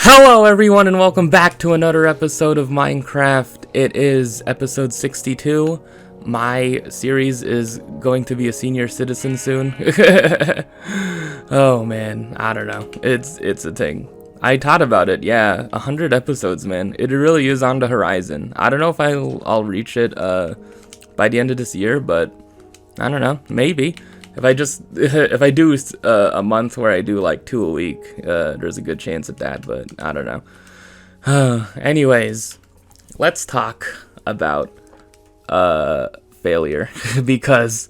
Hello everyone and welcome back to another episode of Minecraft. It is episode 62. My series is going to be a senior citizen soon. Oh man, I don't know. It's a thing. I thought about it, yeah. 100 episodes, man. It really is on the horizon. I don't know if I'll reach it by the end of this year, but I don't know. Maybe. If I do a month where I do like 2 a week, there's a good chance of that, but I don't know. Anyways, let's talk about failure because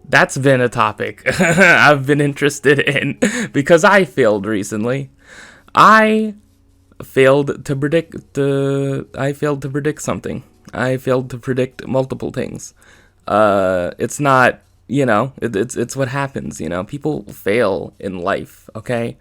that's been a topic I've been interested in because I failed recently. I failed to predict something. I failed to predict multiple things. It's not, it's what happens, people fail in life, okay?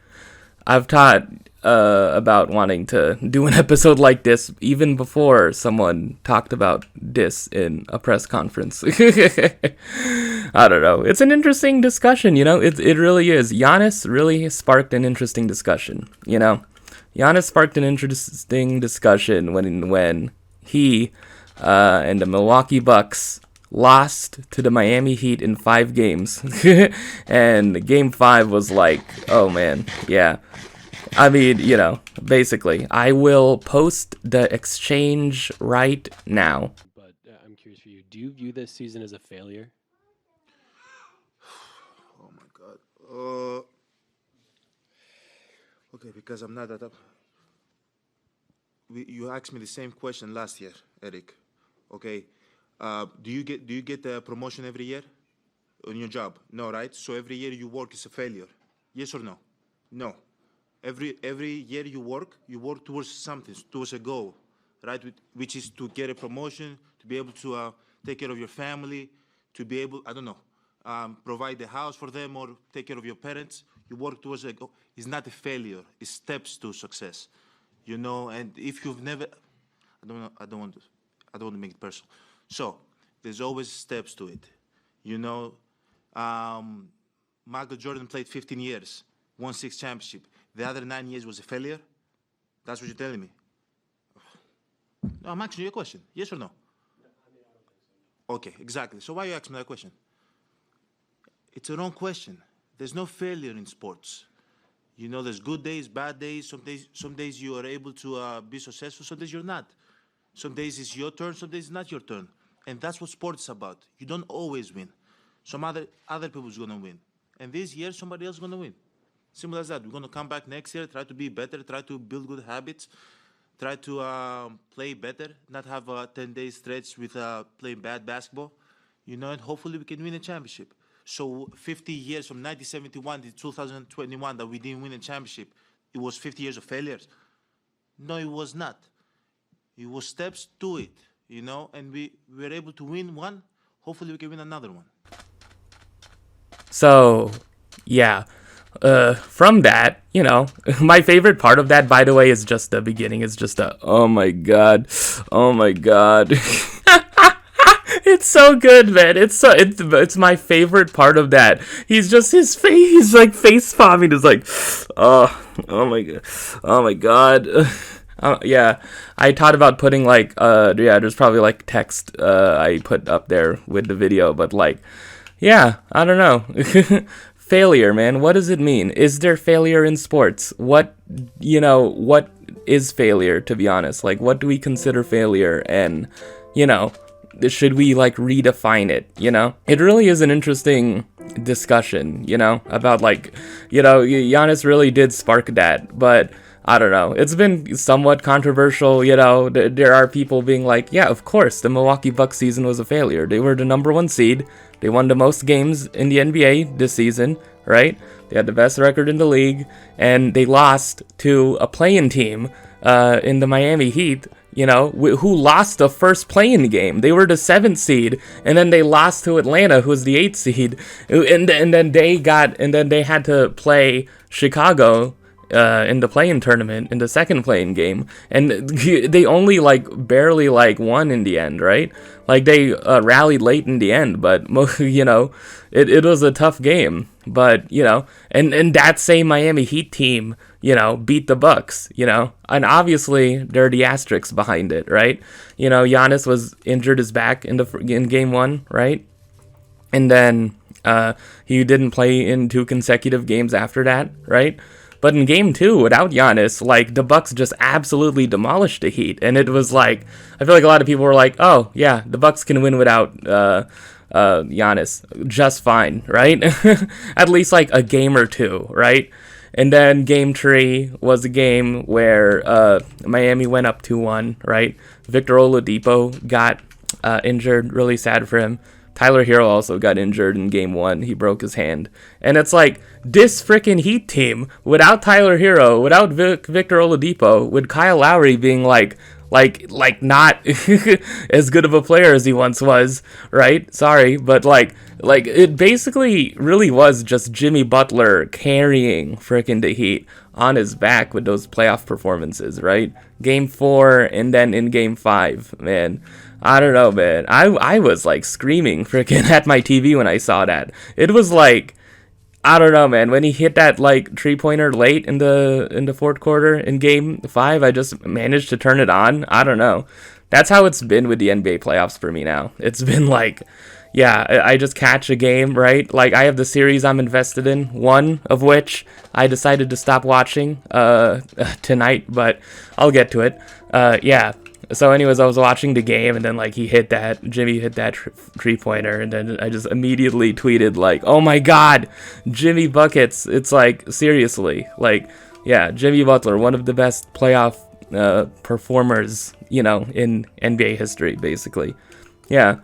I've thought about wanting to do an episode like this even before someone talked about this in a press conference. I don't know. It's an interesting discussion, it really is. Giannis really sparked an interesting discussion, Giannis sparked an interesting discussion when he and the Milwaukee Bucks lost to the Miami Heat in 5 games. And game 5 was like, oh man, yeah. I mean, basically, I will post the exchange right now. But I'm curious for you, do you view this season as a failure? Oh my god. Okay, because I'm not that up. You asked me the same question last year, Eric. Okay. Do you get a promotion every year on your job? No, right? So every year you work is a failure. Yes or no? No. Every year you work towards something, towards a goal, right? Which is to get a promotion, to be able to take care of your family, to be able, provide the house for them or take care of your parents. You work towards a goal. It's not a failure. It's steps to success, And if you've never, I don't want to make it personal. So there's always steps to it, Michael Jordan played 15 years, won 6 championships. The other 9 years was a failure. That's what you're telling me. No, I'm asking you a question. Yes or no? Okay, exactly. So why you asking me that question? It's a wrong question. There's no failure in sports. There's good days, bad days. Some days you are able to be successful. Some days you're not. Some days it's your turn. Some days it's not your turn. And that's what sports is about. You don't always win. Some other people's going to win. And this year, somebody else is going to win. Simple as that. We're going to come back next year, try to be better, try to build good habits, try to play better, not have a 10-day stretch with playing bad basketball, and hopefully we can win a championship. So 50 years from 1971 to 2021 that we didn't win a championship, it was 50 years of failures? No, it was not. It was steps to it. And we were able to win one. Hopefully we can win another one. So, yeah. From that, my favorite part of that, by the way, is just the beginning. It's just oh my god. It's so good, man. It's my favorite part of that. He's just his face. He's like face palming. It's like, oh my god. Yeah, I thought about putting there's probably like text I put up there with the video, but yeah, I don't know. Failure, man. What does it mean? Is there failure in sports? What is failure, to be honest? What do we consider failure? And, should we redefine it? It really is an interesting discussion, about Giannis really did spark that, but I don't know. It's been somewhat controversial, There are people being like, yeah, of course, the Milwaukee Bucks season was a failure. They were the number 1 seed. They won the most games in the NBA this season, right? They had the best record in the league, and they lost to a play-in team in the Miami Heat, who lost the first play-in game. They were the 7th seed, and then they lost to Atlanta, who was the 8th seed, and then they had to play Chicago in the play-in tournament in the second play-in game, and they only barely won in the end, right? They rallied late in the end, but it was a tough game. But and that same Miami Heat team, beat the Bucks, and obviously there are the asterisks behind it, right? Giannis was injured his back in game 1, right? And then he didn't play in 2 consecutive games after that, right? But in game 2, without Giannis, like, the Bucks just absolutely demolished the Heat. And it was like, I feel like a lot of people were like, oh, yeah, the Bucks can win without Giannis just fine, right? At least like a game or 2, right? And then game 3 was a game where Miami went up 2-1, right? Victor Oladipo got injured, really sad for him. Tyler Hero also got injured in game 1. He broke his hand. And it's like, this freaking Heat team, without Tyler Hero, without Victor Oladipo, with Kyle Lowry being like not as good of a player as he once was, right? Sorry, but like it basically really was just Jimmy Butler carrying freaking the Heat on his back with those playoff performances, right? Game 4 and then in game 5, man. I don't know, man. I was like screaming freaking at my TV when I saw that. It was like, I don't know, man. When he hit that like 3-pointer late in the fourth quarter in game 5, I just managed to turn it on. I don't know. That's how it's been with the NBA playoffs for me now. It's been like, yeah, I just catch a game, right? Like, I have the series I'm invested in, one of which I decided to stop watching tonight, but I'll get to it. Yeah. So anyways, I was watching the game, and then like Jimmy hit that 3-pointer, and then I just immediately tweeted like, oh my god, Jimmy buckets. It's like, seriously, like, yeah, Jimmy Butler, one of the best playoff performers, in NBA history, basically. Yeah.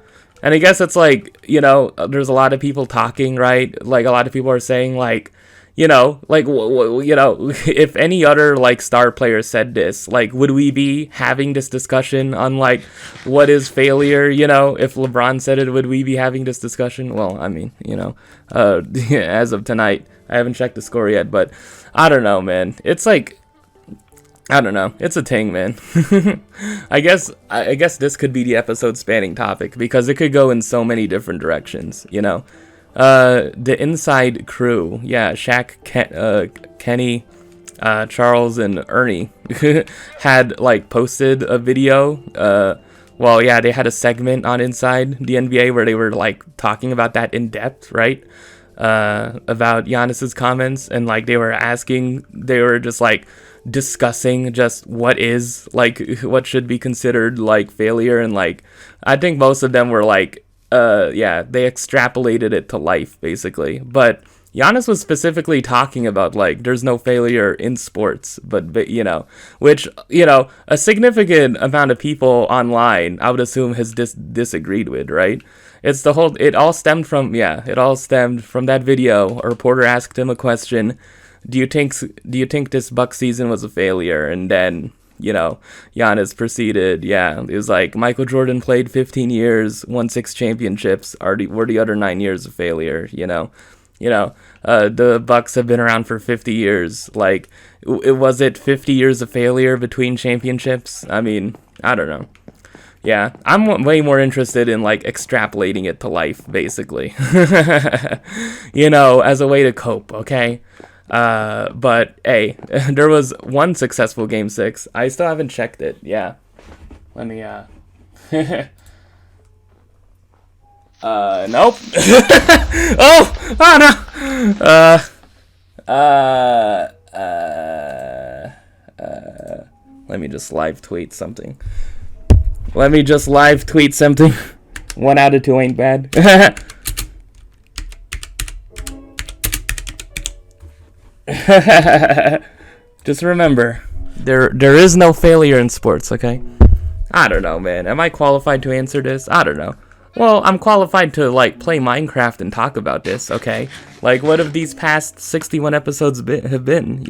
And I guess it's like, there's a lot of people talking, right? Like, a lot of people are saying like, if any other like star player said this, like, would we be having this discussion on like what is failure? If LeBron said it, would we be having this discussion? Well, I mean, as of tonight, I haven't checked the score yet, but I don't know, man. It's like, I don't know. It's a thing, man. I guess this could be the episode spanning topic because it could go in so many different directions, The inside crew, yeah, Shaq, Kenny, Charles, and Ernie had like posted a video. Well, yeah, they had a segment on Inside the NBA where they were like talking about that in depth, right? About Giannis's comments, and like they were just like discussing just what should be considered like failure, and like I think most of them were like they extrapolated it to life, basically. But Giannis was specifically talking about, like, there's no failure in sports, but which, a significant amount of people online, I would assume, has disagreed with, right? It all stemmed from that video. A reporter asked him a question, do you think this Bucks season was a failure? And then, Giannis proceeded, it was like, Michael Jordan played 15 years, won 6 championships, were the other 9 years a failure, the Bucks have been around for 50 years, like, was it 50 years of failure between championships? I mean, I don't know. Yeah, I'm way more interested in, like, extrapolating it to life, basically, as a way to cope, okay? But hey, there was one successful game 6. I still haven't checked it. Yeah. Let me, nope. Oh no! Let me just live tweet something. 1 out of 2 ain't bad. Just remember, there is no failure in sports, okay? I don't know, man. Am I qualified to answer this? I don't know. Well, I'm qualified to, like, play Minecraft and talk about this, okay? Like, what have these past 61 episodes have been,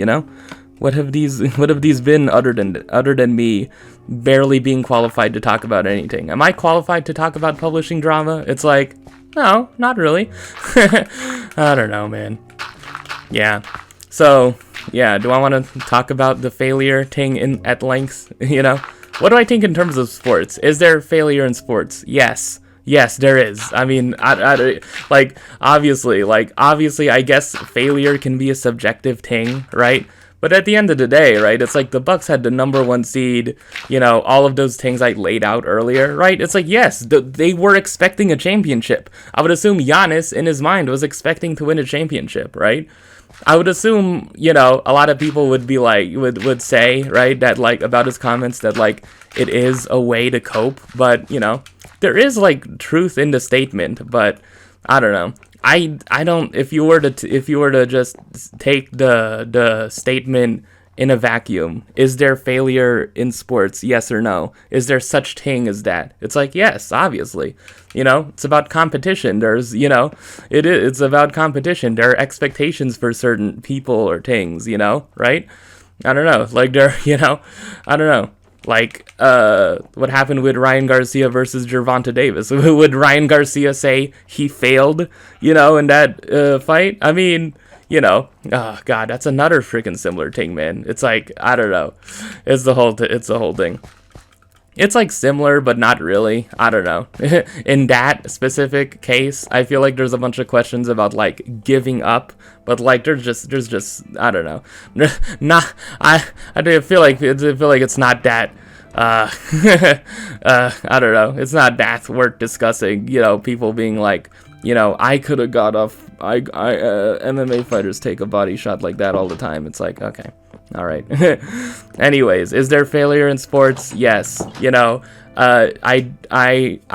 What have these been other than me barely being qualified to talk about anything? Am I qualified to talk about publishing drama? It's like, no, not really. I don't know, man. Yeah. So, yeah, do I want to talk about the failure thing at length? What do I think in terms of sports? Is there failure in sports? Yes, there is. I mean, obviously, I guess failure can be a subjective thing, right? But at the end of the day, right, it's like the Bucks had the #1 seed, you know, all of those things I laid out earlier, right? It's like, yes, they were expecting a championship. I would assume Giannis, in his mind, was expecting to win a championship, right? I would assume, you know, a lot of people would be like, would say, right, that, like, about his comments, that, like, it is a way to cope, but, you know, there is, like, truth in the statement, but I don't know. I don't, if you were to just take the statement in a vacuum, is there failure in sports? Yes or no? Is there such thing as that? It's like, yes, obviously. You know, it's about competition. There's, you know, it's about competition. There are expectations for certain people or things, you know, right? I don't know. Like, there, you know, I don't know. Like, what happened with Ryan Garcia versus Gervonta Davis? Would Ryan Garcia say he failed, you know, in that fight? I mean, you know, oh god, that's another freaking similar thing, man. It's like, I don't know. It's the whole thing. It's like similar, but not really. I don't know. In that specific case, I feel like there's a bunch of questions about like giving up, but like there's just I don't know. I feel like it's not that. I don't know. It's not that worth discussing. You know, people being like, you know, I could have got off. MMA fighters take a body shot like that all the time. It's like, okay. All right. Anyways, is there failure in sports? Yes. You know, I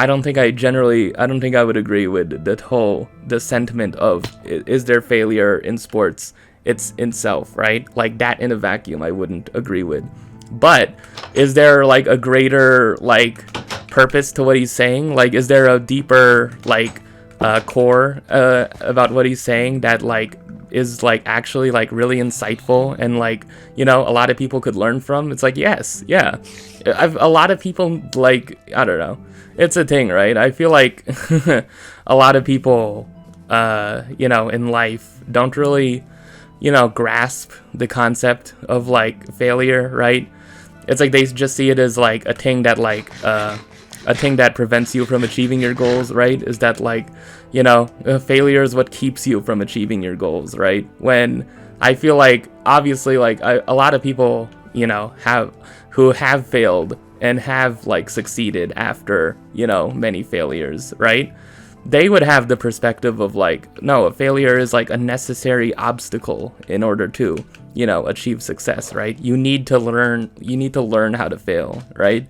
don't think I would agree with the sentiment of, is there failure in sports? It's in self, right? Like that in a vacuum, I wouldn't agree with. But is there like a greater like purpose to what he's saying? Like, is there a deeper like core about what he's saying that like is like actually like really insightful and like, you know, a lot of people could learn from? It's like, yes, yeah. A lot of people, like, I don't know, it's a thing, right? I feel like a lot of people you know, in life don't really, you know, grasp the concept of like failure, right? It's like they just see it as like a thing that like a thing that prevents you from achieving your goals, right? Is that like, you know, failure is what keeps you from achieving your goals, right? When I feel like, obviously, like a lot of people, you know, who have failed and have like succeeded after, you know, many failures, right? They would have the perspective of like, no, a failure is like a necessary obstacle in order to, you know, achieve success, right? You need to learn how to fail, right?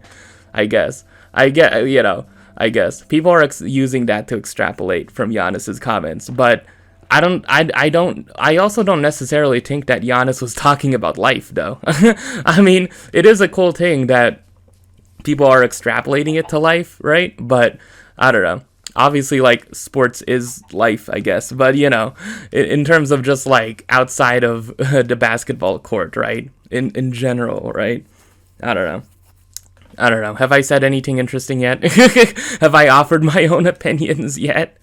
I guess people are using that to extrapolate from Giannis's comments, but I also don't necessarily think that Giannis was talking about life, though. I mean, it is a cool thing that people are extrapolating it to life, right? But I don't know. Obviously, like, sports is life, I guess. But, you know, in terms of just, like, outside of the basketball court, right? In general, right? I don't know. Have I said anything interesting yet? Have I offered my own opinions yet?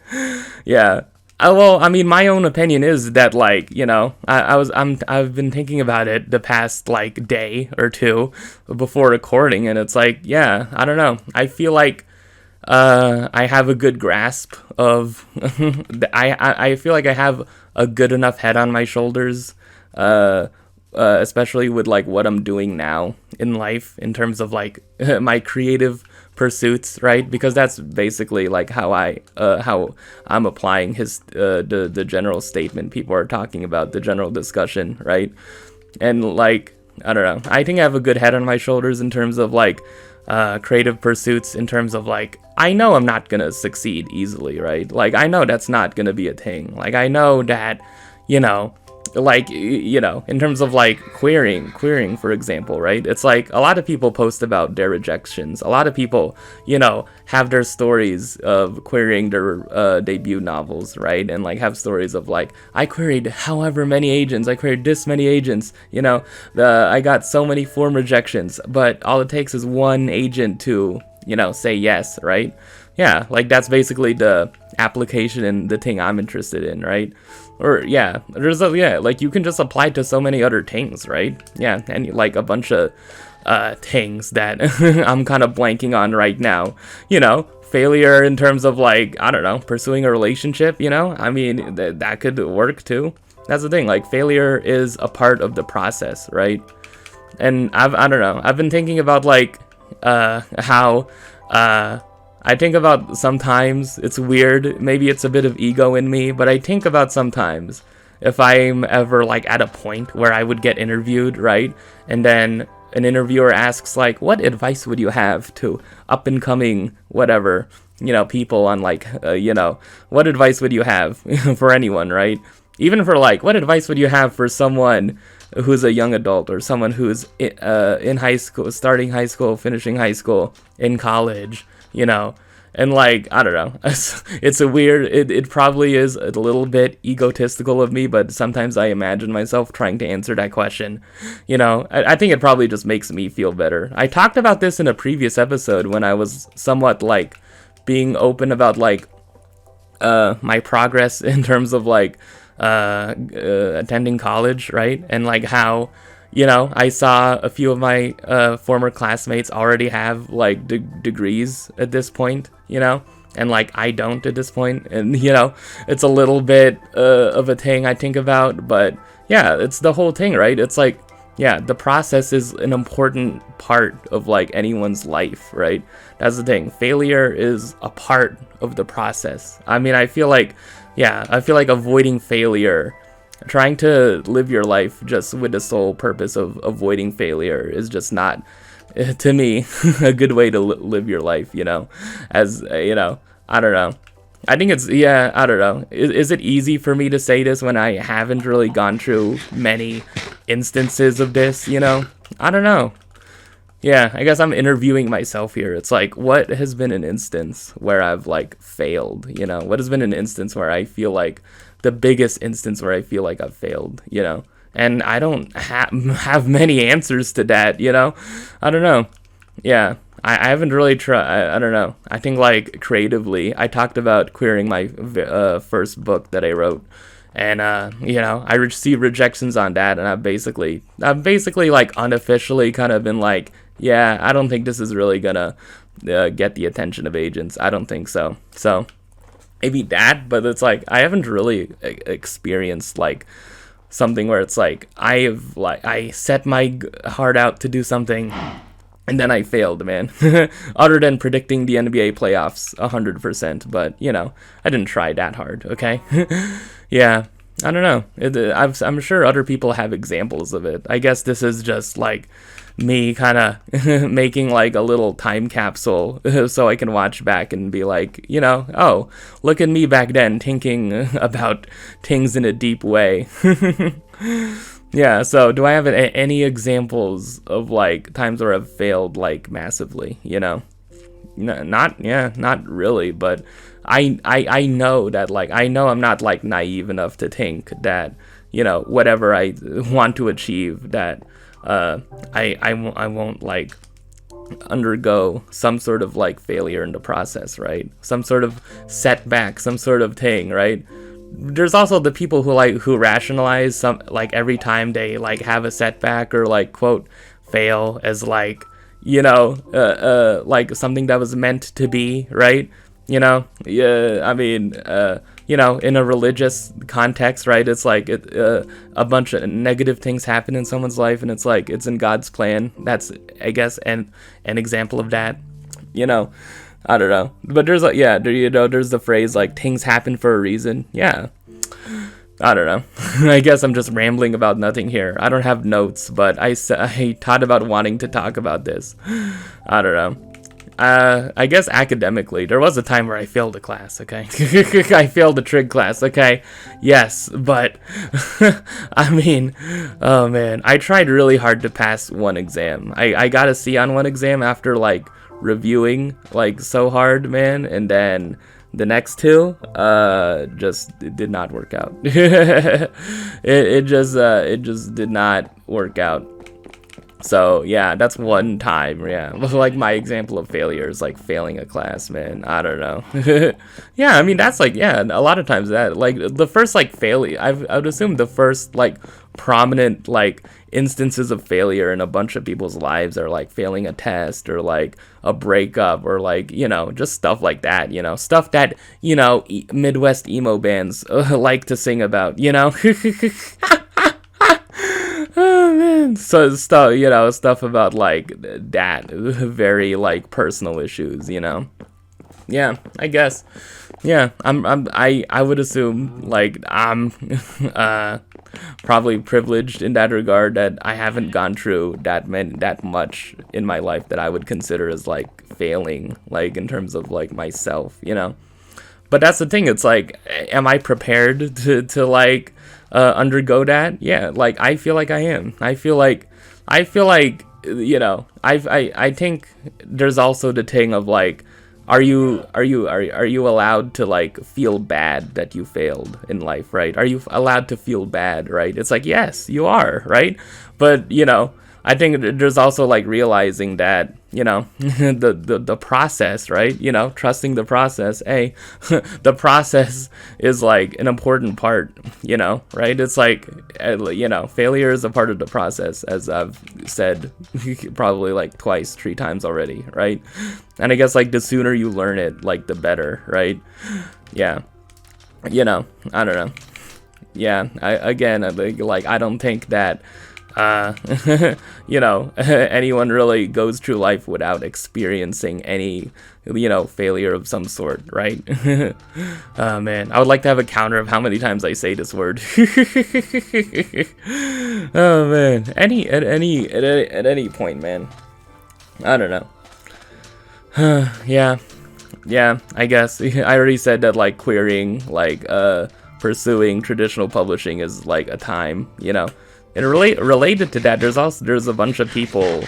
Yeah. Well, I mean, my own opinion is that, like, you know, I've been thinking about it the past, like, day or two before recording, and it's like, yeah, I don't know. I feel like I have a good grasp of I feel like I have a good enough head on my shoulders, especially with like what I'm doing now in life in terms of like my creative pursuits, right? Because that's basically like how I'm applying the general statement people are talking about, the general discussion, right? And like, I don't know, I think I have a good head on my shoulders in terms of like creative pursuits, in terms of like, I know I'm not gonna succeed easily, right? Like, I know that's not gonna be a thing. Like, I know that, you know, like, you know, in terms of like queering, for example, right? It's like a lot of people post about their rejections. A lot of people, you know, have their stories of querying their debut novels, right? And like have stories of like, I queried however many agents, I queried this many agents, you know, I got so many form rejections, but all it takes is one agent to, you know, say yes, right? Yeah, like that's basically the application and the thing I'm interested in, right? Or yeah, like you can just apply to so many other things, right? Yeah, and like a bunch of things that I'm kind of blanking on right now. You know, failure in terms of like, I don't know, pursuing a relationship, you know? I mean, that could work too. That's the thing. Like, failure is a part of the process, right? And I don't know. I've been thinking about like how I think about sometimes, it's weird, maybe it's a bit of ego in me, but I think about sometimes if I'm ever like at a point where I would get interviewed, right? And then an interviewer asks like, what advice would you have to up and coming whatever, people on like, what advice would you have for anyone, right? Even for like, what advice would you have for someone who's a young adult, or someone who's in high school, starting high school, finishing high school, in college, and like, I don't know, it's a weird, it probably is a little bit egotistical of me, but sometimes I imagine myself trying to answer that question. I think it probably just makes me feel better. I talked about this in a previous episode when I was somewhat like being open about like my progress in terms of like attending college, right? And like how, I saw a few of my former classmates already have like degrees at this point, and like I don't at this point, and it's a little bit of a thing I think about, but yeah, it's the whole thing, right? It's like, yeah, the process is an important part of like anyone's life, right? That's the thing. Failure is a part of the process. I mean, I feel like avoiding failure, trying to live your life just with the sole purpose of avoiding failure is just not, to me, a good way to live your life, as, I don't know. I think it's, I don't know. Is it easy for me to say this when I haven't really gone through many instances of this, I don't know. Yeah, I guess I'm interviewing myself here. It's like, what has been an instance where I've like failed, What has been an instance where I feel like the biggest instance where I feel like I've failed, And I don't have many answers to that, I don't know. Yeah, I haven't really tried. I don't know. I think like creatively, I talked about querying my first book that I wrote. And, I received rejections on that, and I've basically like unofficially kind of been like, yeah, I don't think this is really gonna get the attention of agents. I don't think so. So maybe that, but it's like I haven't really experienced like something where it's like I set my heart out to do something and then I failed, man. Other than predicting the NBA playoffs 100%, but I didn't try that hard. Okay, yeah. I don't know. I'm sure other people have examples of it. I guess this is just like me kind of making like a little time capsule so I can watch back and be like, oh, look at me back then thinking about things in a deep way. Yeah, so do I have any examples of like times where I've failed like massively, not really, but I know that like I know I'm not like naive enough to think that whatever I want to achieve, that I won't like undergo some sort of like failure in the process, right? Some sort of setback, some sort of thing, right? There's also the people who rationalize some like every time they like have a setback or like quote fail as like like something that was meant to be, right? Yeah, I mean, in a religious context, right? It's like a bunch of negative things happen in someone's life, and it's like it's in God's plan. That's, I guess, an example of that. I don't know, but there's like, there's the phrase like things happen for a reason. Yeah, I don't know. I guess I'm just rambling about nothing here. I don't have notes, but I thought about wanting to talk about this. I don't know. I guess academically, there was a time where I failed a class, okay? I failed a trig class, okay? Yes, but, I mean, oh man, I tried really hard to pass one exam. I got a C on one exam after, like, reviewing, like, so hard, man, and then the next two, it did not work out. it just did not work out. So yeah, that's one time. Yeah, like my example of failure is like failing a class, man. I don't know. Yeah, I mean that's like, yeah, a lot of times that like the first like failure. I would assume the first like prominent like instances of failure in a bunch of people's lives are like failing a test or like a breakup or like, you know, just stuff like that. You know, stuff that, you know, Midwest emo bands like to sing about. You know. Oh man, so stuff, you know, stuff about like that, very like personal issues, you know. Yeah, I guess. Yeah, I would assume like I'm probably privileged in that regard, that I haven't gone through that much in my life that I would consider as like failing, like in terms of like myself, you know. But that's the thing. It's like, am I prepared to like undergo that? Yeah, like I feel like I am. I feel like you know. I think there's also the thing of like, are you allowed to like feel bad that you failed in life, right? Are you allowed to feel bad, right? It's like, yes, you are, right? But you know, I think there's also like realizing that, you know, the process, right? You know, trusting the process. The process is like an important part, you know, right? It's like, you know, failure is a part of the process, as I've said probably like twice, 3 times already, right? And I guess like the sooner you learn it, like the better, right? Yeah. You know, I don't know. Yeah, I don't think that you know, anyone really goes through life without experiencing any, you know, failure of some sort, right? Oh man, I would like to have a counter of how many times I say this word. Oh man, at any point, man. I don't know. Yeah, I guess I already said that like querying, like pursuing traditional publishing is like a time, you know. And related to that, there's a bunch of people,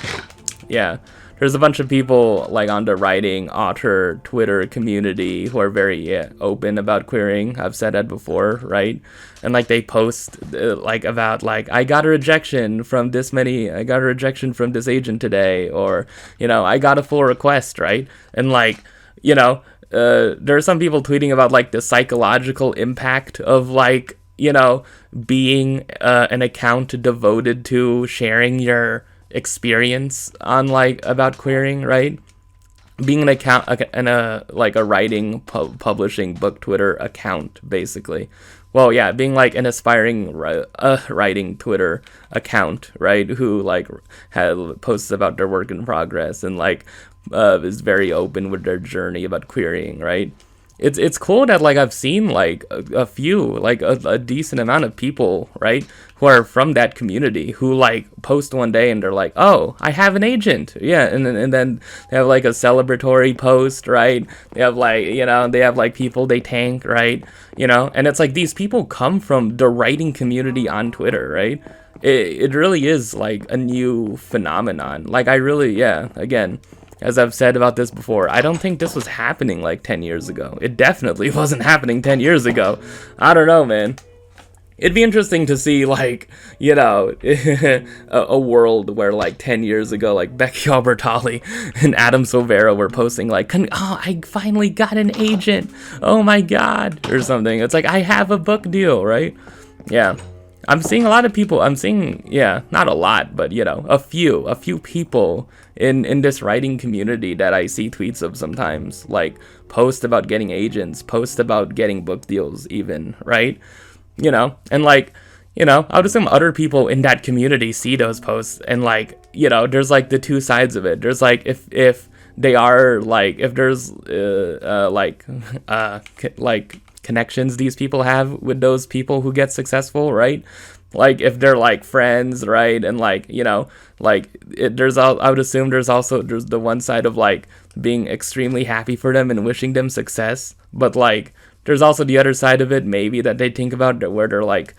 yeah, there's a bunch of people like on the writing, author, Twitter community who are very open about querying. I've said that before, right? And like they post like about like, I got a rejection from this agent today, or you know, I got a full request, right? And like, you know, there are some people tweeting about like the psychological impact of like, you know, being an account devoted to sharing your experience on like about querying, right? Being an account and like a writing publishing book Twitter account, basically. Well, yeah, being like an aspiring writing Twitter account, right? Who like posts about their work in progress and like is very open with their journey about querying, right? It's cool that like I've seen like a few, like a decent amount of people, right, who are from that community who like post one day and they're like, oh, I have an agent, yeah, and then they have like a celebratory post, right? They have like, you know, they have like people they thank, right? You know, and it's like these people come from the writing community on Twitter, right? It really is like a new phenomenon. Like I really, yeah, again, as I've said about this before, I don't think this was happening like 10 years ago. It definitely wasn't happening 10 years ago. I don't know, man. It'd be interesting to see, like, you know, a world where, like, 10 years ago, like, Becky Albertalli and Adam Silvera were posting, like, oh, I finally got an agent. Oh, my God. Or something. It's like, I have a book deal, right? Yeah. I'm seeing a lot of people, yeah, not a lot, but, you know, a few people in this writing community that I see tweets of sometimes, like, post about getting agents, post about getting book deals even, right? You know, and, like, you know, I would assume other people in that community see those posts, and, like, you know, there's, like, the two sides of it. There's, like, if they are, like, if there's, like, connections these people have with those people who get successful, right? Like if they're like friends, right? And like, you know, like I would assume there's the one side of like being extremely happy for them and wishing them success, but like there's also the other side of it maybe that they think about where they're like,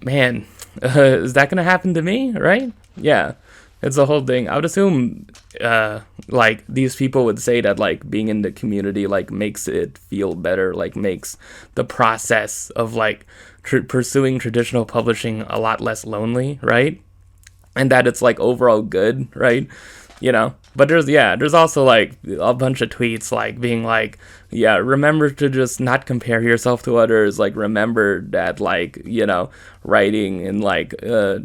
man, is that gonna happen to me, right? Yeah, it's a whole thing. I would assume like these people would say that like being in the community like makes it feel better, like makes the process of like pursuing traditional publishing a lot less lonely, right? and that it's like overall good, right? But there's also like a bunch of tweets like being like, yeah, remember to just not compare yourself to others, like remember that like, writing and like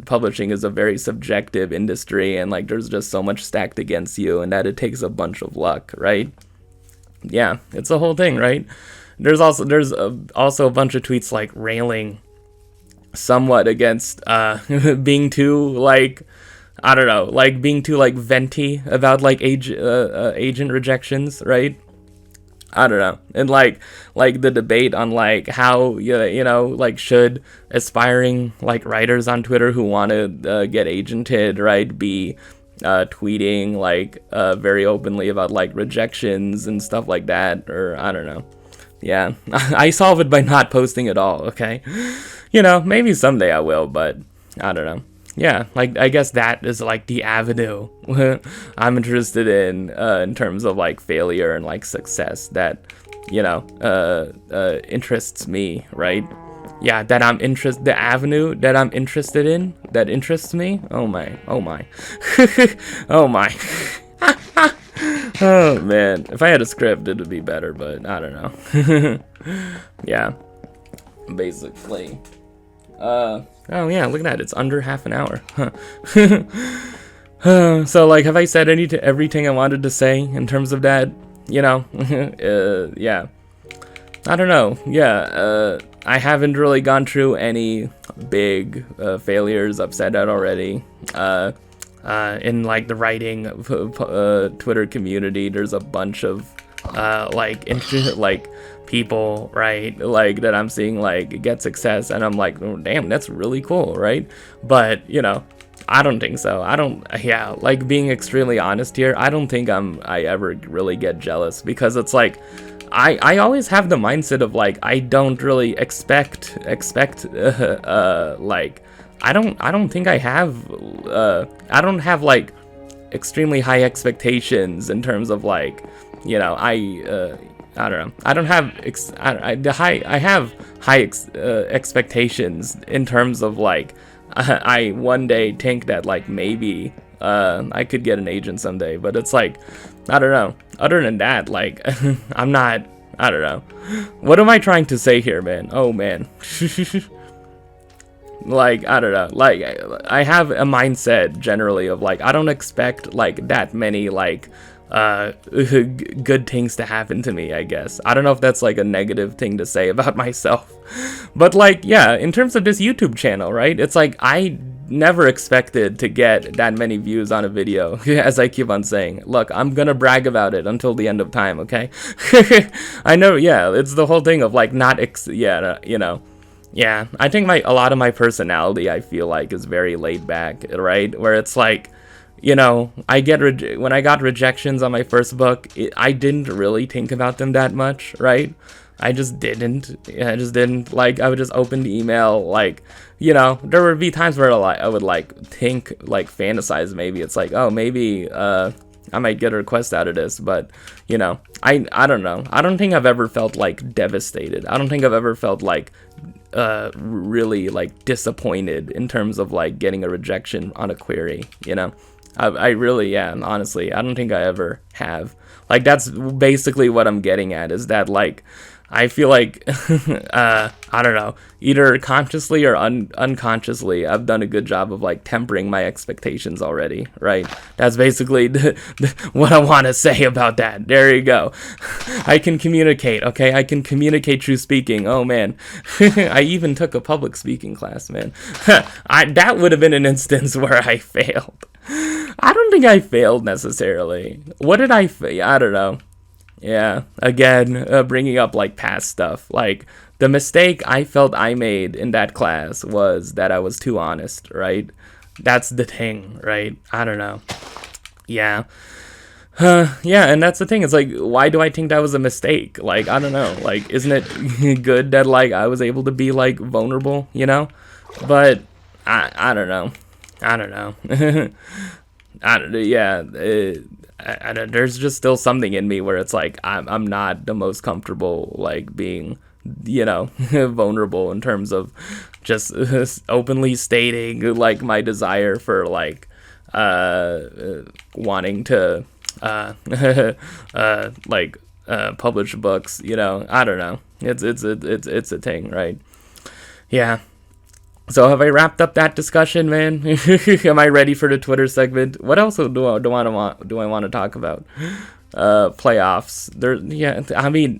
publishing is a very subjective industry, and like there's just so much stacked against you, and that it takes a bunch of luck, right? Yeah, it's a whole thing, right? There's also a bunch of tweets like railing somewhat against being too like, I don't know, like being too like venti about like agent rejections, right? I don't know. And like the debate on like how like should aspiring like writers on Twitter who want to get agented, right, be tweeting like very openly about like rejections and stuff like that, or I don't know. Yeah, I solve it by not posting at all, okay? Maybe someday I will, but I don't know. Yeah, like I guess that is like the avenue I'm interested in terms of like failure and like success that interests me, right? Yeah, the avenue that I'm interested in that interests me. Oh my, oh my, oh my. Oh man, if I had a script it would be better, but I don't know. Yeah, basically. Oh yeah, look at that, it's under half an hour. Huh. So like, have I said everything I wanted to say in terms of that? Yeah. I don't know. Yeah, I haven't really gone through any big failures I've said that already. In like the writing Twitter community, there's a bunch of like people, right, like that I'm seeing like get success, and I'm like, oh, damn, that's really cool, right? But I don't think so. Yeah, like being extremely honest here, I don't think I ever really get jealous, because it's like I always have the mindset of like I don't really expect like I don't think I don't have like extremely high expectations in terms of like I don't know. I don't have I have high expectations in terms of like I one day think that like maybe I could get an agent someday, but it's like I don't know. Other than that, like I'm not. I don't know. What am I trying to say here, man? Oh man. Like I don't know. Like I have a mindset generally of like I don't expect like that many like good things to happen to me, I guess. I don't know if that's like a negative thing to say about myself, but like yeah, in terms of this YouTube channel, right, it's like I never expected to get that many views on a video. As I keep on saying, look, I'm gonna brag about it until the end of time, okay? I know, yeah, it's the whole thing of like not yeah, I think a lot of my personality, I feel like, is very laid back, right? Where it's like, when I got rejections on my first book, I didn't really think about them that much, right? I just didn't. Like, I would just open the email, like, there would be times where I would like think, like fantasize maybe. It's like, oh, maybe I might get a request out of this, but I don't know. I don't think I've ever felt like devastated. I don't think I've ever felt like really like disappointed in terms of like getting a rejection on a query. I really, yeah, honestly, I don't think I ever have. Like, that's basically what I'm getting at, is that like I feel like I don't know, either consciously or unconsciously, I've done a good job of like tempering my expectations already, right? That's basically what I want to say about that. There you go. I can communicate, okay? I can communicate through speaking. Oh man, I even took a public speaking class, man. That would have been an instance where I failed. I don't think I failed necessarily. What did I fail? I don't know. Yeah, again, bringing up like past stuff. Like, the mistake I felt I made in that class was that I was too honest, right? That's the thing, right? I don't know. Yeah. Yeah, and that's the thing. It's like, why do I think that was a mistake? Like, I don't know. Like, isn't it good that like I was able to be like vulnerable, But I don't know. I don't know. Yeah. There's just still something in me where it's like I'm not the most comfortable like being vulnerable in terms of just openly stating like my desire for like wanting to publish books. I don't know. It's a thing, right? Yeah. So have I wrapped up that discussion, man? Am I ready for the Twitter segment? What else do I want to talk about? Playoffs.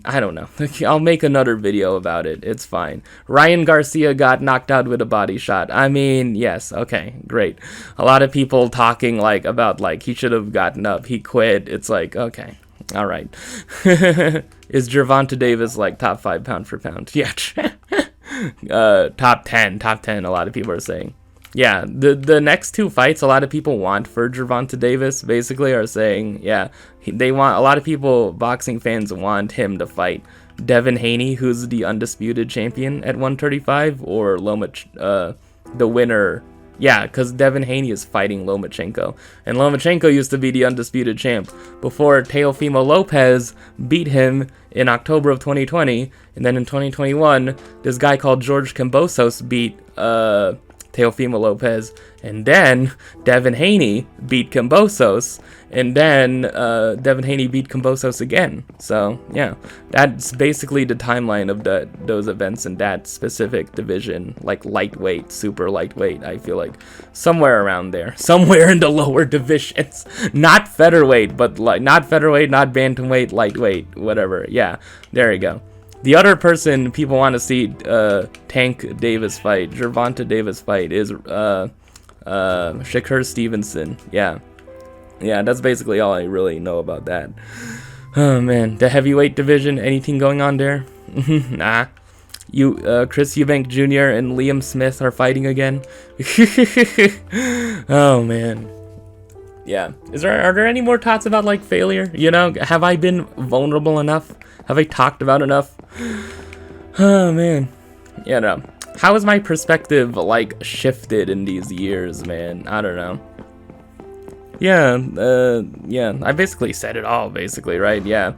I don't know. I'll make another video about it. It's fine. Ryan Garcia got knocked out with a body shot. Yes, okay, great. A lot of people talking like about like he should have gotten up. He quit. It's like, okay, all right. Is Gervonta Davis like top 5 pound for pound? Yeah. Top 10, a lot of people are saying. Yeah, the next 2 fights a lot of people want for Gervonta Davis basically are saying, yeah, they want, a lot of people, boxing fans want him to fight Devin Haney, who's the undisputed champion at 135, or the winner. Yeah, because Devin Haney is fighting Lomachenko, and Lomachenko used to be the undisputed champ before Teofimo Lopez beat him in October of 2020, and then in 2021, this guy called George Kambosos beat Teofimo Lopez, and then Devin Haney beat Kambosos, and then Devin Haney beat Kambosos again. So yeah, that's basically the timeline of those events in that specific division, like lightweight, super lightweight. I feel like somewhere around there, somewhere in the lower divisions, not featherweight, but like not featherweight, not bantamweight, lightweight, whatever. Yeah, there you go. The other person people want to see Tank Davis fight, Gervonta Davis fight, is Shakur Stevenson. Yeah, that's basically all I really know about that. Oh man, the heavyweight division, anything going on there? Nah. Chris Eubank Jr. and Liam Smith are fighting again. Oh man. Yeah. Are there any more thoughts about like failure? Have I been vulnerable enough? Have I talked about enough? Oh man. How has my perspective like shifted in these years, man? I don't know. Yeah, I basically said it all, basically, right? Yeah.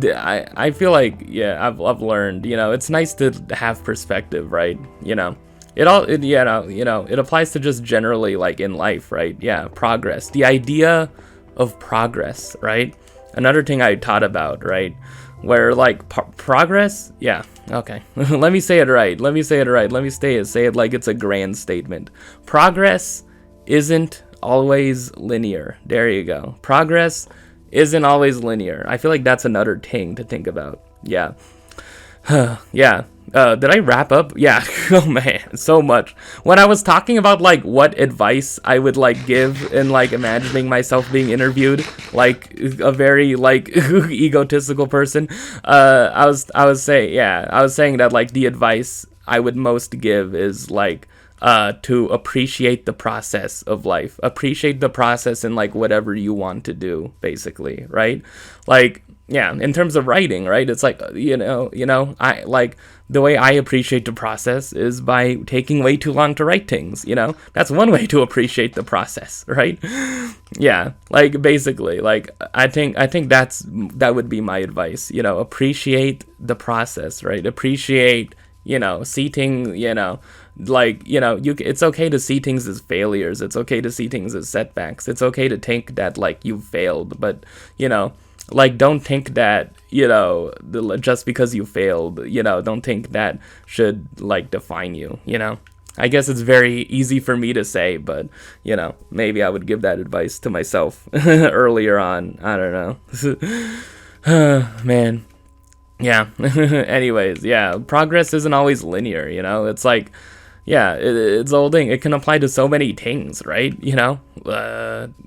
I feel like, yeah, I've learned, it's nice to have perspective, right? It applies to just generally like in life, right? Yeah, progress. The idea of progress, right? Another thing I taught about, right? Where like progress, yeah, okay. Let me say it right. Let me say it like it's a grand statement. Progress isn't always linear. There you go. Progress isn't always linear. I feel like that's another thing to think about. Yeah. Yeah. Did I wrap up? Yeah. Oh man, so much. When I was talking about like what advice I would like give and like imagining myself being interviewed like a very like egotistical person, I was saying that like the advice I would most give is like to appreciate the process of life. Appreciate the process in like whatever you want to do, basically, right? Like, yeah, in terms of writing, right? It's like, I like the way I appreciate the process is by taking way too long to write things, That's one way to appreciate the process, right? Yeah, like basically, like I think that would be my advice, appreciate the process, right? Appreciate, see things, it's okay to see things as failures. It's okay to see things as setbacks. It's okay to think that like you failed, but like don't think that just because you failed, don't think that should like define you. I guess it's very easy for me to say, but maybe I would give that advice to myself earlier on. I don't know. Man. Yeah. Anyways, yeah, progress isn't always linear, it's like, yeah, it's the whole thing. It can apply to so many things, right? I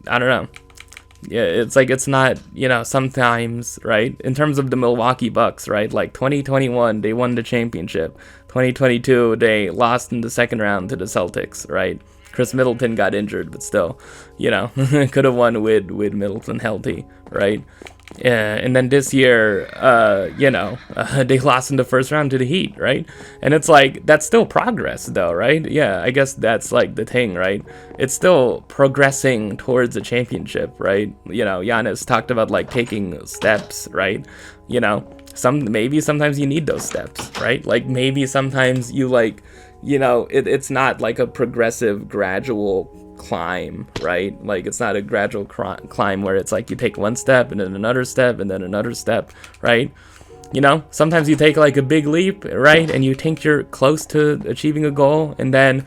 don't know. Yeah, it's like, it's not, sometimes, right? In terms of the Milwaukee Bucks, right? Like 2021, they won the championship. 2022, they lost in the second round to the Celtics, right? Chris Middleton got injured, but still, could have won with Middleton healthy, right? And then this year, they lost in the first round to the Heat, right? And it's like, that's still progress though, right? Yeah, I guess that's like the thing, right? It's still progressing towards a championship, right? Giannis talked about like taking steps, right? maybe sometimes you need those steps, right? Like maybe sometimes you like, you know, it's not like a progressive gradual climb, right? Like it's not a gradual climb where it's like you take one step and then another step and then another step, right? You know, sometimes you take like a big leap, right? And you think you're close to achieving a goal, and then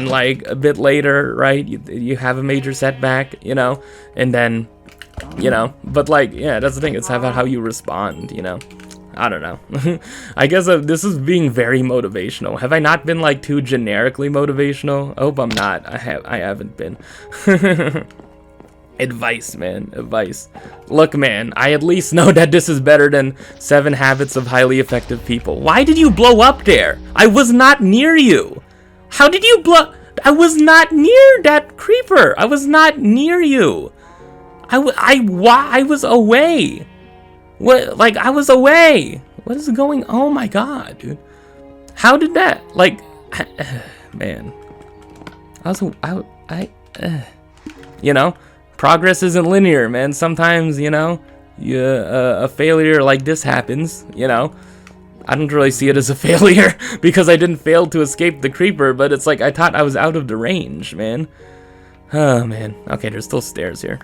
like a bit later, right? You have a major setback, you know, and then, you know, but like, yeah, that's the thing. It's about how you respond, you know. I don't know. I guess this is being very motivational. Have I not been like too generically motivational? I hope I'm not. I haven't been. Advice, man. Advice. Look, man, I at least know that this is better than 7 Habits of Highly Effective People. Why did you blow up there? I was not near you. How did you blow? I was not near that creeper. I was not near you. I was away. What? Like, I was away. What is going? Oh my god, dude. How did that? Like, man. You know, progress isn't linear, man. Sometimes, you know, a failure like this happens, you know. I don't really see it as a failure because I didn't fail to escape the creeper, but it's like I thought I was out of the range, man. Oh, man. Okay, there's still stairs here.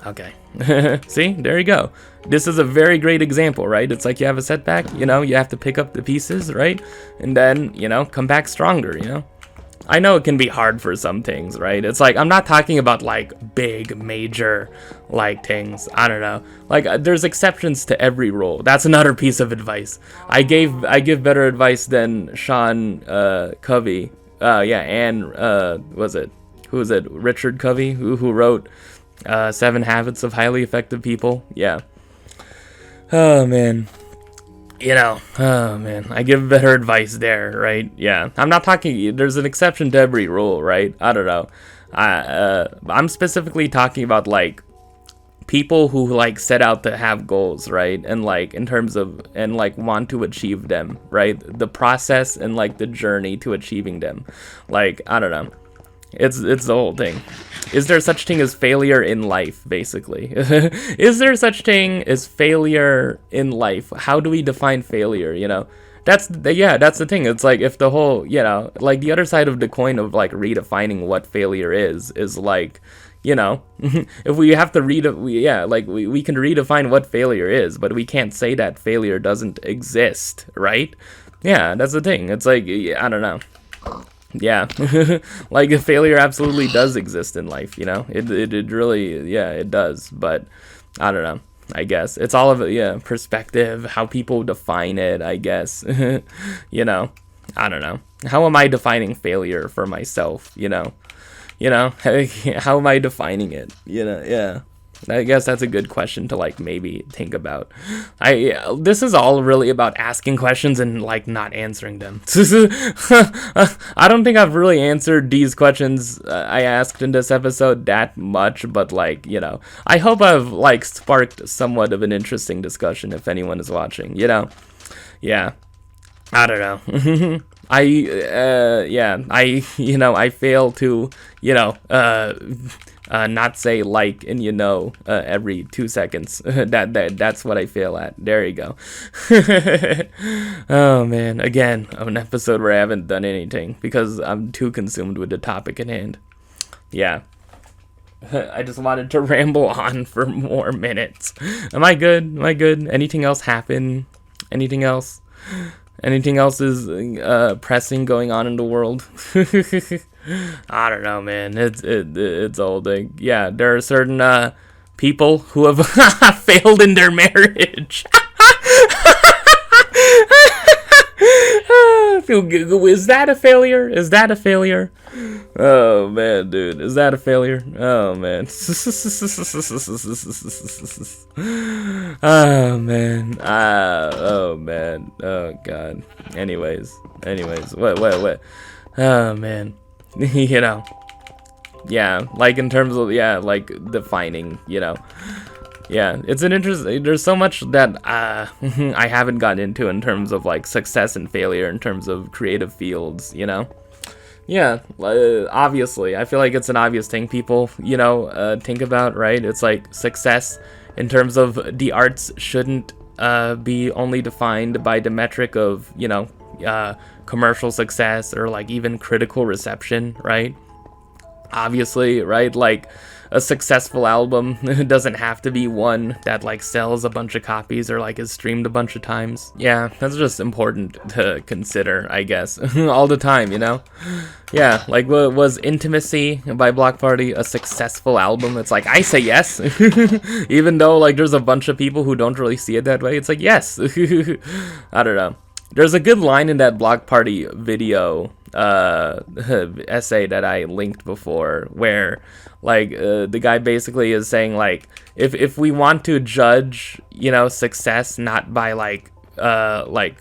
Okay. See? There you go. This is a very great example, right? It's like you have a setback, you know, you have to pick up the pieces, right? And then, you know, come back stronger, you know? I know it can be hard for some things, right? It's like, I'm not talking about like big, major, like things. I don't know. Like, there's exceptions to every rule. That's another piece of advice. I give better advice than Sean Covey. Yeah, and was it? Who was it? Richard Covey, who wrote 7 Habits of Highly Effective People. Yeah. Oh, man. You know, oh man, I give better advice there, right? Yeah, I'm not talking, there's an exception to every rule, right? I don't know. I'm specifically talking about like people who like set out to have goals, right? And like in terms of, and like want to achieve them, right? The process and like the journey to achieving them. Like, I don't know. It's the whole thing. Is there such thing as failure in life, basically? Is there such thing as failure in life? How do we define failure, you know? That's the thing. It's like if the whole, you know, like the other side of the coin of like redefining what failure is like, you know, if we have to we can redefine what failure is, but we can't say that failure doesn't exist, right? Yeah, that's the thing. It's like, I don't know. Yeah, like failure absolutely does exist in life, you know, it really, yeah, it does, but I don't know, I guess it's all of it, yeah, perspective, how people define it, I guess. You know, I don't know, how am I defining failure for myself, you know, how am I defining it, you know? Yeah, I guess that's a good question to like maybe think about. This is all really about asking questions and like not answering them. I don't think I've really answered these questions I asked in this episode that much, but like, you know, I hope I've like sparked somewhat of an interesting discussion if anyone is watching, you know. Yeah, I don't know. I fail to, you know, not say like and you know every 2 seconds. That's what I fail at. There you go. Oh man, again, an episode where I haven't done anything because I'm too consumed with the topic at hand. Yeah. I just wanted to ramble on for more minutes. Am I good? Anything else happen? Anything else? Anything else is pressing going on in the world? I don't know, man. It's all thing. Yeah, there are certain people who have failed in their marriage. Is that a failure? Is that a failure? Oh man, dude, is that a failure? Oh man. Oh man. Oh man. Oh god. Anyways. What? Oh man. You know. Yeah, like in terms of, yeah, like defining, you know. Yeah, it's an interesting, there's so much that I haven't gotten into in terms of like success and failure in terms of creative fields, you know. Yeah, obviously, I feel like it's an obvious thing people, you know, think about, right? It's like success in terms of the arts shouldn't be only defined by the metric of, you know, commercial success or like even critical reception, right? Obviously, right? Like a successful album doesn't have to be one that like sells a bunch of copies or like is streamed a bunch of times. Yeah, that's just important to consider, I guess, all the time, you know? Yeah, like was Intimacy by Block Party a successful album? It's like, I say yes. Even though like there's a bunch of people who don't really see it that way. It's like, yes. I don't know. There's a good line in that Block Party video essay that I linked before where like the guy basically is saying like if we want to judge, you know, success not by like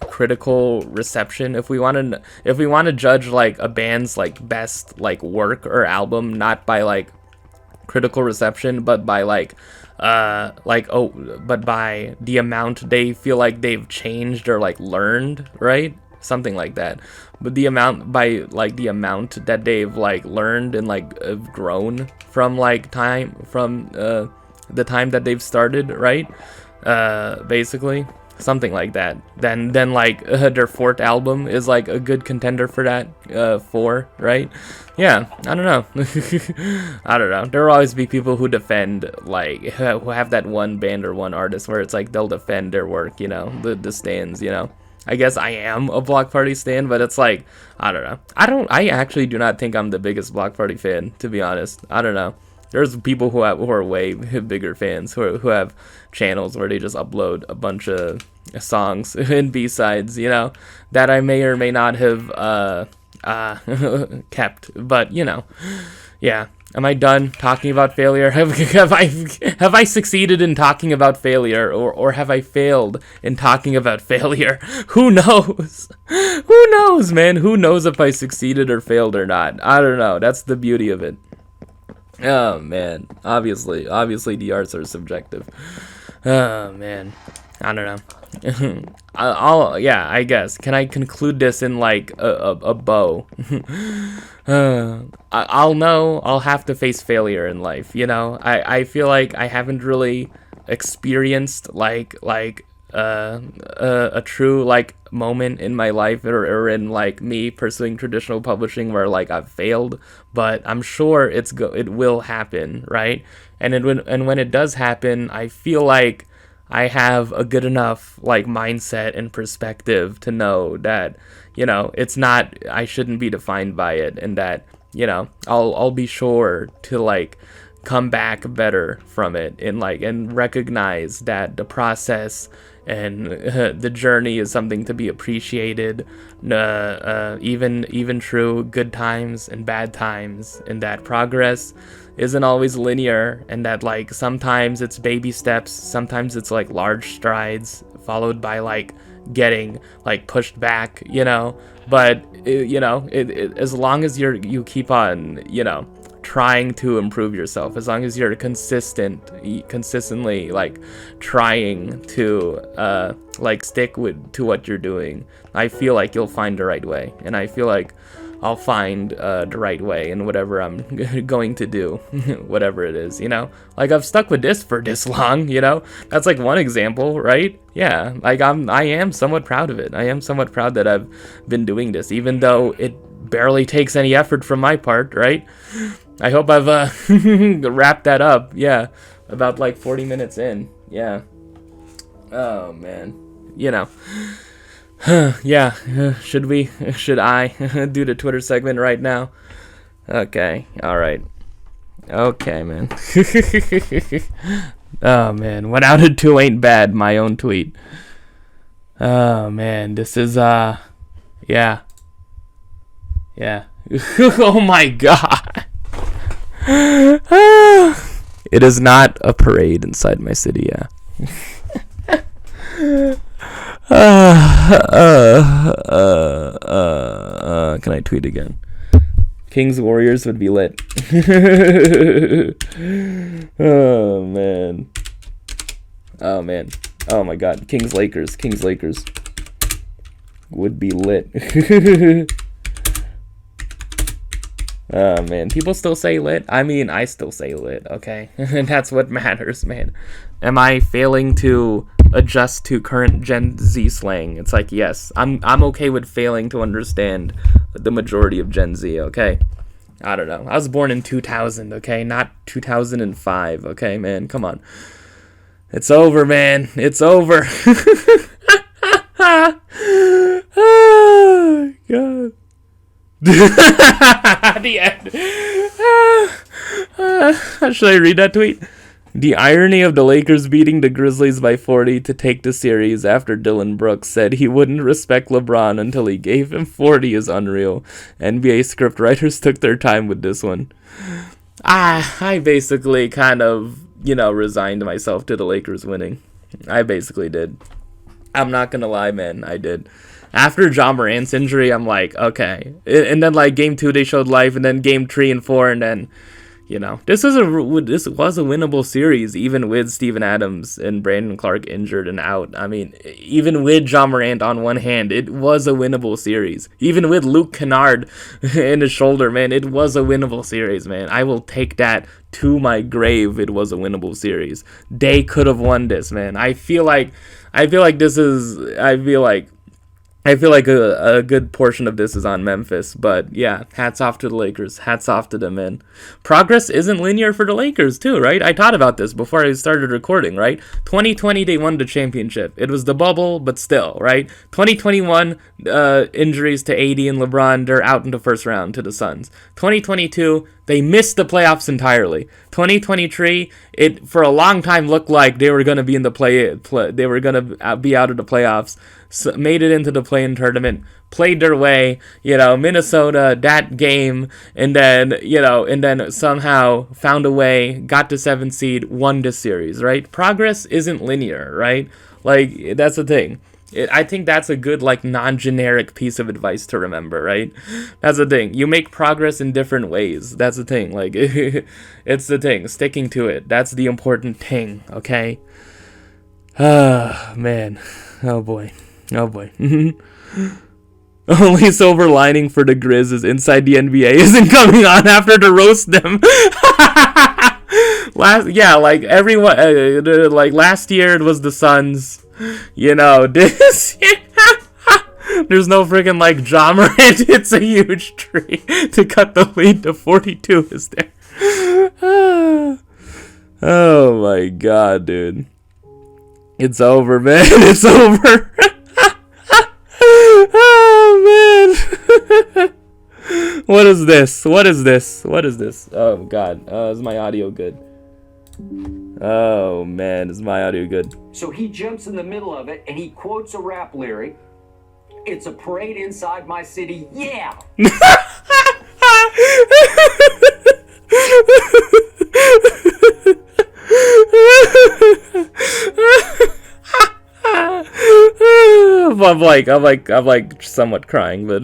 critical reception, if we want to judge like a band's like best like work or album not by like critical reception but by but by the amount they feel like they've changed or like learned, right? Something like that. But the amount that they've like learned and like have grown from like time from the time that they've started, right? Basically something like that. Then like their fourth album is like a good contender for that, right? Yeah, I don't know. I don't know. There will always be people who defend, like, who have that one band or one artist where it's like they'll defend their work, you know, the stands, you know. I guess I am a Block Party stan, but it's like, I don't know. I actually do not think I'm the biggest Block Party fan, to be honest. I don't know. There's people who are way bigger fans who have channels where they just upload a bunch of songs and B-sides, you know, that I may or may not have kept. But, you know, yeah. Am I done talking about failure? Have I succeeded in talking about failure, or have I failed in talking about failure? Who knows? Who knows, man? Who knows if I succeeded or failed or not? I don't know. That's the beauty of it. Oh man, obviously the arts are subjective. Oh man, I don't know. I guess. Can I conclude this in like a bow? I'll have to face failure in life, you know. I feel like I haven't really experienced like a true like moment in my life or in like me pursuing traditional publishing where like I've failed, but I'm sure it will happen, right? And when it does happen, I feel like I have a good enough like mindset and perspective to know that, you know, I shouldn't be defined by it, and that, you know, I'll be sure to like come back better from it and recognize that the process and the journey is something to be appreciated, even through good times and bad times, and that progress isn't always linear, and that like sometimes it's baby steps, sometimes it's like large strides followed by like getting like pushed back, you know. But you know, as long as you keep on, you know, trying to improve yourself, as long as you're consistently like trying to like stick to what you're doing, I feel like you'll find the right way, and I feel like I'll find the right way in whatever I'm going to do, whatever it is, you know. Like I've stuck with this for this long, you know. That's like one example, right? Yeah, like I am somewhat proud of it. I am somewhat proud that I've been doing this, even though it barely takes any effort from my part, right? I hope I've wrapped that up. Yeah, about like 40 minutes in. Yeah. Oh man, you know. Yeah, should I do the Twitter segment right now? Okay, alright. Okay, man. Oh, man. What out of two ain't bad, my own tweet. Oh, man. This is, yeah. Yeah. Oh, my God. It is not a parade inside my city, yeah. Can I tweet again? Kings Warriors would be lit. Oh man. Oh man. Oh my God. Kings Lakers would be lit. Oh, man. People still say lit. I mean, I still say lit, okay? And that's what matters, man. Am I failing to adjust to current Gen Z slang? It's like, yes. I'm okay with failing to understand the majority of Gen Z, okay? I don't know. I was born in 2000, okay? Not 2005, okay, man? Come on. It's over, man. It's over. Oh, God. The end. Should I read that tweet? The irony of the Lakers beating the Grizzlies by 40 to take the series after Dylan Brooks said he wouldn't respect LeBron until he gave him 40 is unreal. NBA scriptwriters took their time with this one. I basically kind of, resigned myself to the Lakers winning. I basically did. I'm not gonna lie, man. I did. After John Morant's injury, I'm like, okay. And then, like, Game 2, they showed life, and then Game 3 and 4, and then, this was a winnable series, even with Steven Adams and Brandon Clark injured and out. I mean, even with John Morant on one hand, it was a winnable series. Even with Luke Kennard in his shoulder, man, it was a winnable series, man. I will take that to my grave. It was a winnable series. They could have won this, man. I feel like a good portion of this is on Memphis, but yeah, hats off to the Lakers. Hats off to them, man. Progress isn't linear for the Lakers, too, right? I thought about this before I started recording, right? 2020, they won the championship. It was the bubble, but still, right? 2021, injuries to AD and LeBron, they're out in the first round to the Suns. 2022, they missed the playoffs entirely. 2023, it for a long time looked like they were going to be in the they were going to be out of the playoffs. So made it into the play-in tournament, played their way, Minnesota, that game, and then somehow found a way, got to 7th seed, won this series, right? Progress isn't linear, right? Like, that's the thing. I think that's a good, like, non-generic piece of advice to remember, right? That's the thing. You make progress in different ways. That's the thing. Like, it's the thing. Sticking to it. That's the important thing, okay? Ah, man. Oh, boy. Oh, boy. Only silver lining for the Grizz is Inside the NBA isn't coming on after to roast them. Last year it was the Suns. This year there's no freaking like John Morant. It's a huge tree to cut the lead to 42 is there. Oh my god, dude. It's over, man. It's over. Oh, man. What is this? What is this? What is this? Oh, God. Is my audio good? Oh, man. Is my audio good? So he jumps in the middle of it, and he quotes a rap lyric. It's a parade inside my city. Yeah! I'm like somewhat crying, but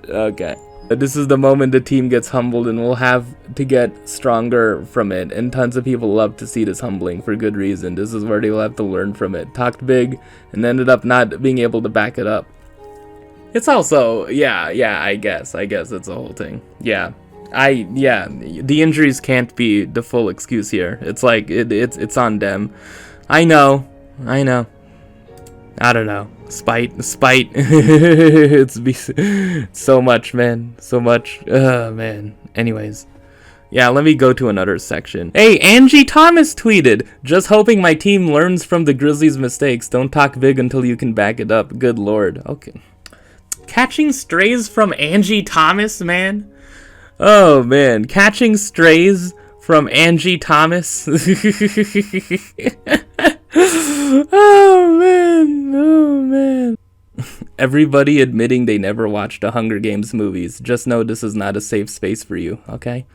okay. This is the moment the team gets humbled, and we'll have to get stronger from it. And tons of people love to see this humbling for good reason. This is where they will have to learn from it. Talked big and ended up not being able to back it up. It's also, yeah, I guess it's the whole thing. Yeah, the injuries can't be the full excuse here. It's like, it's on them. I know. I don't know. Spite. It's so much, man. So much. Man. Anyways. Yeah, let me go to another section. Hey, Angie Thomas tweeted, just hoping my team learns from the Grizzlies' mistakes. Don't talk big until you can back it up. Good lord. Okay. Catching strays from Angie Thomas, man. Oh, man. Catching strays from Angie Thomas. Oh, man. Everybody admitting they never watched the Hunger Games movies. Just know this is not a safe space for you, okay?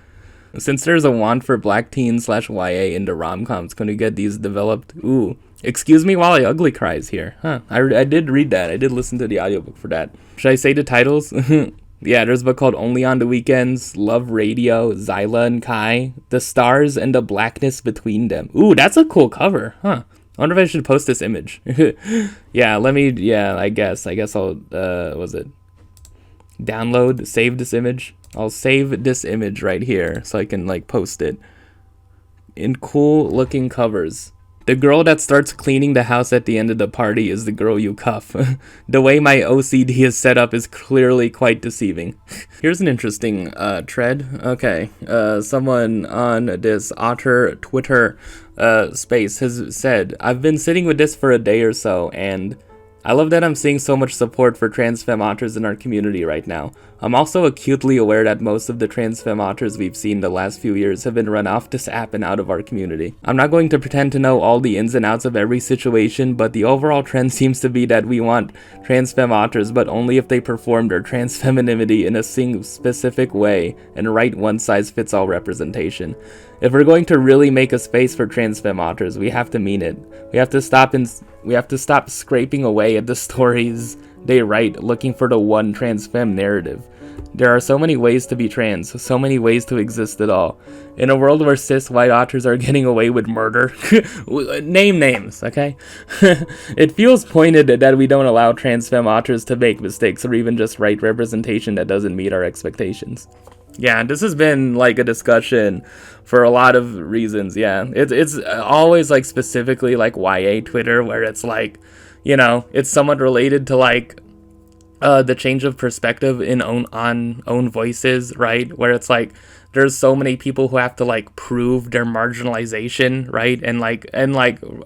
Since there's a want for black teen / YA into rom-coms, can we get these developed? Ooh. Excuse me while I ugly cries here. Huh. I did read that. I did listen to the audiobook for that. Should I say the titles? Yeah, there's a book called Only on the Weekends, Love Radio, Zyla and Kai, The Stars and the Blackness Between Them. Ooh, that's a cool cover. Huh. I wonder if I should post this image. Yeah, I guess I'll, was it? Download, save this image. I'll save this image right here so I can, like, post it. In cool looking covers. The girl that starts cleaning the house at the end of the party is the girl you cuff. The way my OCD is set up is clearly quite deceiving. Here's an interesting thread. Okay, someone on this Otter Twitter space has said, I've been sitting with this for a day or so, and I love that I'm seeing so much support for trans femme authors in our community right now. I'm also acutely aware that most of the trans femme authors we've seen the last few years have been run off this app and out of our community. I'm not going to pretend to know all the ins and outs of every situation, but the overall trend seems to be that we want trans femme authors, but only if they perform their trans femininity in a specific way and right one-size-fits-all representation. If we're going to really make a space for trans femme authors, we have to mean it. We have to stop scraping away at the stories they write looking for the one trans femme narrative. There are so many ways to be trans, so many ways to exist at all. In a world where cis white authors are getting away with murder, name names, okay? It feels pointed that we don't allow trans femme authors to make mistakes or even just write representation that doesn't meet our expectations. Yeah, this has been like a discussion for a lot of reasons. Yeah, it's always like specifically like YA Twitter, where it's like, you know, it's somewhat related to like the change of perspective in own voices, right? Where it's like there's so many people who have to like prove their marginalization, right? And like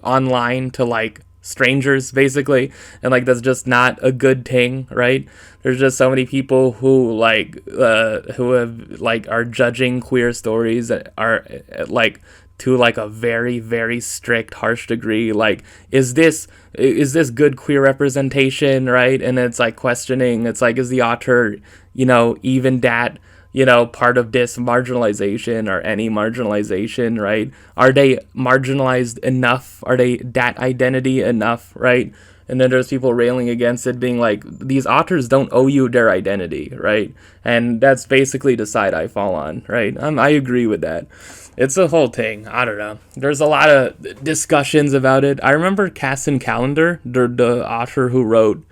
online to like strangers basically, and like that's just not a good thing, right? There's just so many people who like who have like are judging queer stories that are like to like a very, very strict, harsh degree. Like, is this good queer representation, right? And it's like questioning, it's like, is the author, you know, even that, you know, part of this marginalization or any marginalization, right? Are they marginalized enough? Are they that identity enough, right? And then there's people railing against it, being like, these authors don't owe you their identity, right? And that's basically the side I fall on, right? I agree with that. It's a whole thing. I don't know. There's a lot of discussions about it. I remember Cassin Calendar, the author who wrote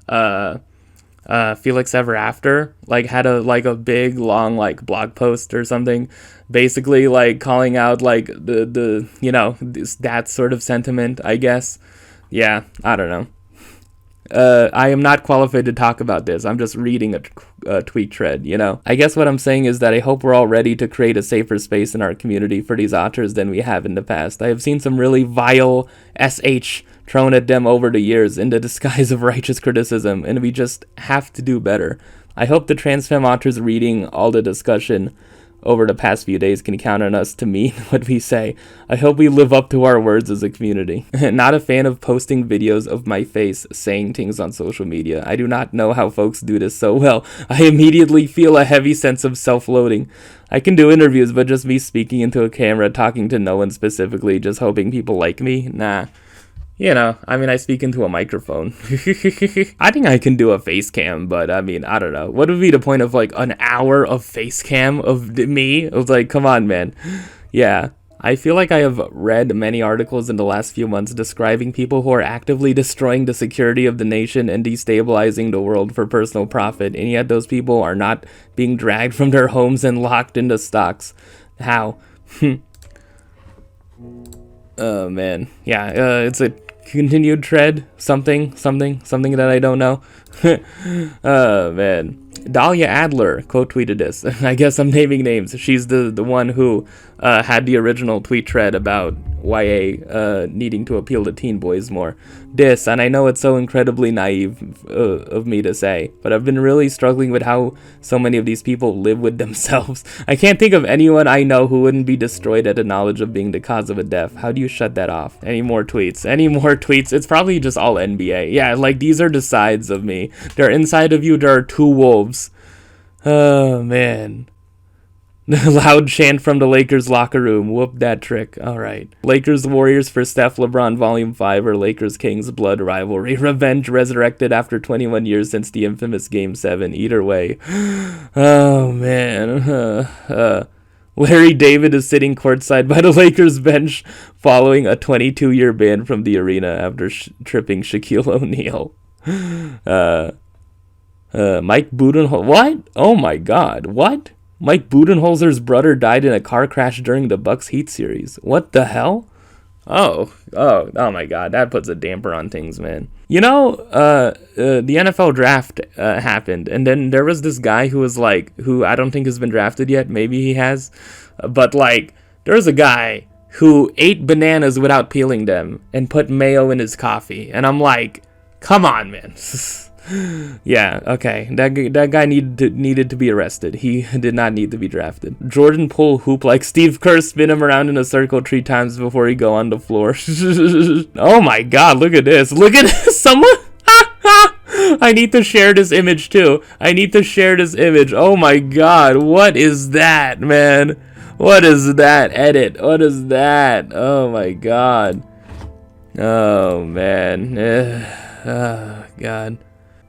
Felix Ever After, like had a big long like blog post or something, basically like calling out like the you know, that sort of sentiment, I guess. Yeah, I don't know. I am not qualified to talk about this. I'm just reading a tweet thread, you know. I guess what I'm saying is that I hope we're all ready to create a safer space in our community for these authors than we have in the past. I have seen some really vile SH thrown at them over the years in the disguise of righteous criticism, and we just have to do better. I hope the trans femme authors reading all the discussion over the past few days can count on us to mean what we say. I hope we live up to our words as a community. Not a fan of posting videos of my face saying things on social media. I do not know how folks do this so well. I immediately feel a heavy sense of self-loathing. I can do interviews, but just me speaking into a camera, talking to no one specifically, just hoping people like me? Nah. You know, I mean, I speak into a microphone. I think I can do a face cam, but I mean, I don't know. What would be the point of like an hour of face cam of me? It was like, come on, man. Yeah. I feel like I have read many articles in the last few months describing people who are actively destroying the security of the nation and destabilizing the world for personal profit, and yet those people are not being dragged from their homes and locked into stocks. How? Oh, man. Yeah, it's a continued thread, something that I don't know. Oh, man. Dahlia Adler quote tweeted this. I guess I'm naming names. She's the one who had the original tweet thread about YA needing to appeal to teen boys more. This, and I know it's so incredibly naive of me to say, but I've been really struggling with how so many of these people live with themselves. I can't think of anyone I know who wouldn't be destroyed at the knowledge of being the cause of a death. How do you shut that off? Any more tweets? It's probably just all NBA. Yeah, like these are the sides of me. They're inside of you. There are two wolves. Oh, man. Loud chant from the Lakers locker room. Whoop that trick. All right. Lakers Warriors for Steph LeBron Volume 5 or Lakers Kings Blood Rivalry. Revenge resurrected after 21 years since the infamous Game 7. Either way. Oh, man. Larry David is sitting courtside by the Lakers bench following a 22-year ban from the arena after tripping Shaquille O'Neal. Mike Budenholzer. What? Oh, my God. What? Mike Budenholzer's brother died in a car crash during the Bucks Heat series. What the hell? Oh my God, that puts a damper on things, man. You know, the NFL draft happened, and then there was this guy who was like, who I don't think has been drafted yet. Maybe he has, but like, there's a guy who ate bananas without peeling them and put mayo in his coffee, and I'm like, come on, man. Yeah, okay. That guy needed to be arrested. He did not need to be drafted. Jordan Poole hoop like Steve Kerr, spin him around in a circle 3 times before he go on the floor. Oh my God, look at this. Look at this. Someone... I need to share this image too. I need to share this image. Oh my God, what is that, man? What is that edit? What is that? Oh my God. Oh man. Oh God.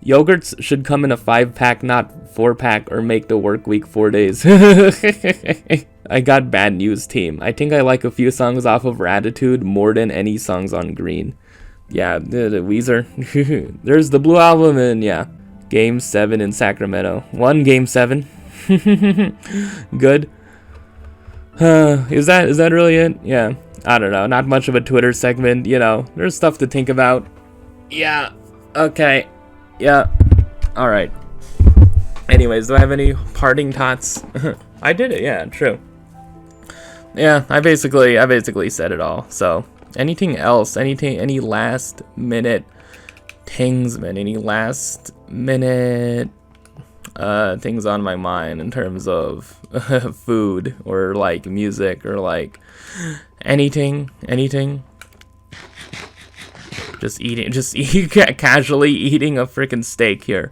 Yogurts should come in a 5-pack, not 4-pack, or make the work week 4 days. I got bad news, team. I think I like a few songs off of Ratitude more than any songs on Green. Yeah, the Weezer. There's the Blue Album, and yeah. Game 7 in Sacramento. Won Game 7. Good. Is that really it? Yeah. I don't know. Not much of a Twitter segment, you know. There's stuff to think about. Yeah. Okay. Yeah. Alright. Anyways, do I have any parting thoughts? I did it, yeah, true. Yeah, I basically said it all. So, anything else? Any last minute things, man? Any last minute things on my mind in terms of food or like music or like anything? Just casually eating a freaking steak here.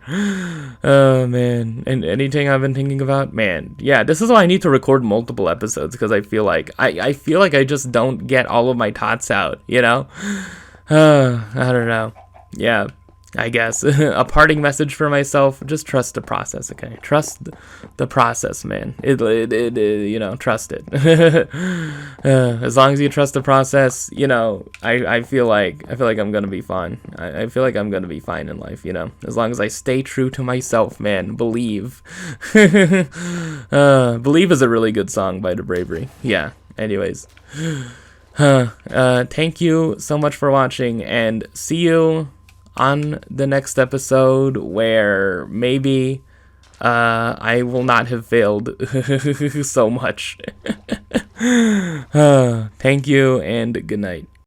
Oh man, and anything I've been thinking about, man. Yeah, this is why I need to record multiple episodes, because I feel like I just don't get all of my thoughts out, you know. I don't know. Yeah, I guess a parting message for myself: just trust the process, okay? Trust the process, man. It you know, trust it. As long as you trust the process, you know, I feel like I'm gonna be fine. I feel like I'm gonna be fine in life, you know. As long as I stay true to myself, man. Believe. Believe is a really good song by The Bravery. Yeah. Anyways. Thank you so much for watching, and see you on the next episode, where maybe I will not have failed so much. Thank you and good night.